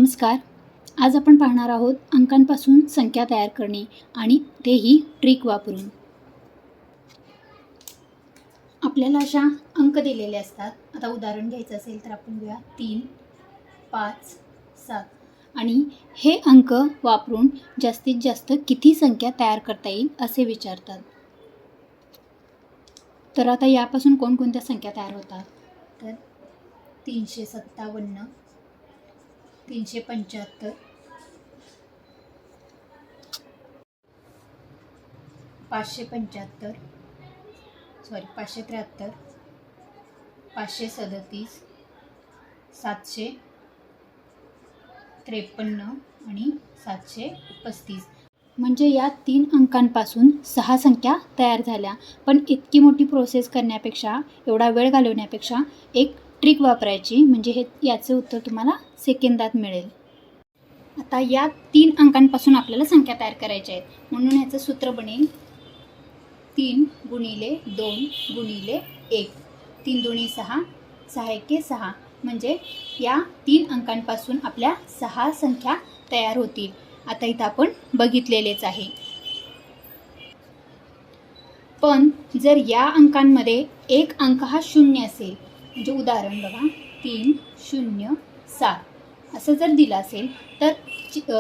नमस्कार. आज आपण पाहणार आहोत अंकांपासून संख्या तयार करणे आणि तेही ट्रिक वापरून. आपल्याला अशा अंक दिलेले असतात. आता उदाहरण घ्यायचं असेल तर आपण घेऊया 3, 5, 7 आणि हे अंक वापरून जास्तीत जास्त किती संख्या तयार करता येईल असे विचारतात. तर आता यापासून कोणकोणत्या संख्या तयार होतात? तर 357, 375, 573, 537, 537, 753 आणि 735. म्हणजे या 3 अंकांपासून 6 संख्या तयार झाल्या. पण इतकी मोठी प्रोसेस करण्यापेक्षा, एवढा वेळ घालवण्यापेक्षा एक ट्रिक वापरायची, म्हणजे याचे उत्तर तुम्हाला सेकंदात मिळेल. आता या 3 अंकांपासून आपल्याला संख्या तयार करायच्या आहेत. म्हणून ह्याचं सूत्र बनेल 3 गुणिले 2 गुणिले 1. 3 दुनी 6, 6 एके 6. म्हणजे या 3 अंकांपासून आपल्या 6 संख्या तयार होतील. आता इथं आपण बघितलेलेच आहे. पण जर या अंकांमध्ये एक अंक हा 0 असेल, म्हणजे उदाहरण बघा 3, 0, 7 असं जर दिलं असेल तर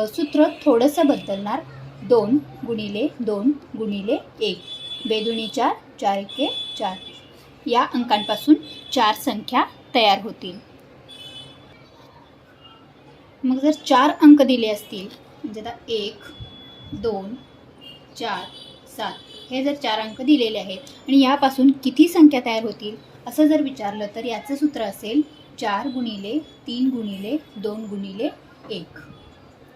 सूत्र थोडंसं बदलणार. 2 गुणिले 2 गुणिले 1. 2 दुनी 4, 4 एके 4. या अंकांपासून 4 संख्या तयार होतील. मग जर 4 अंक दिले असतील, म्हणजे आता 1, 2, 4, 7 हे जर 4 अंक दिलेले आहेत आणि यापासून किती संख्या तयार होतील असं जर विचारलं तर याचं सूत्र असेल 4 गुणिले 3 गुणिले 2 गुणिले 1.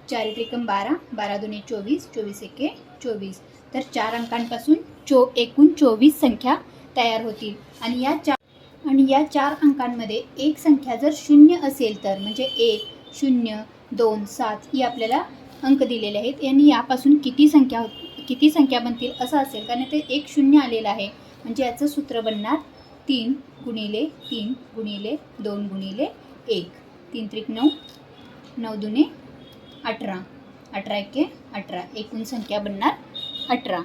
4 त्रिकम 12, 12 दुनी 24, 24 एके 24. तर 4 अंकांपासून एकूण 24 संख्या तयार होतील. आणि या 4 अंकांमध्ये एक संख्या जर 0 असेल तर, म्हणजे 1, 0, 2, 7 ही आपल्याला अंक दिलेले आहेत. आणि यापासून किती संख्या बनतील असं असेल, कारण ते एक 0 आलेलं आहे. म्हणजे याचं सूत्र बनणार 3 गुणिले 3 गुणिले 2 गुणिले 1. 3 त्रिक 9, 9 दुने 18, 18 एके 18. एकूण संख्या बनणार 18.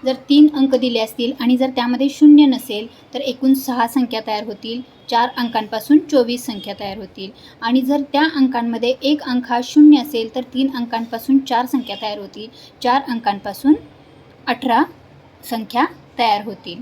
जर 3 अंक दिले असतील आणि जर त्यामध्ये 0 नसेल तर एकूण 6 संख्या तयार होतील. 4 अंकांपासून 24 संख्या तयार होतील. आणि जर त्या अंकांमध्ये एक अंक हा 0 असेल तर 3 अंकांपासून 4 संख्या तयार होतील. 4 अंकांपासून 18 संख्या तयार होतील.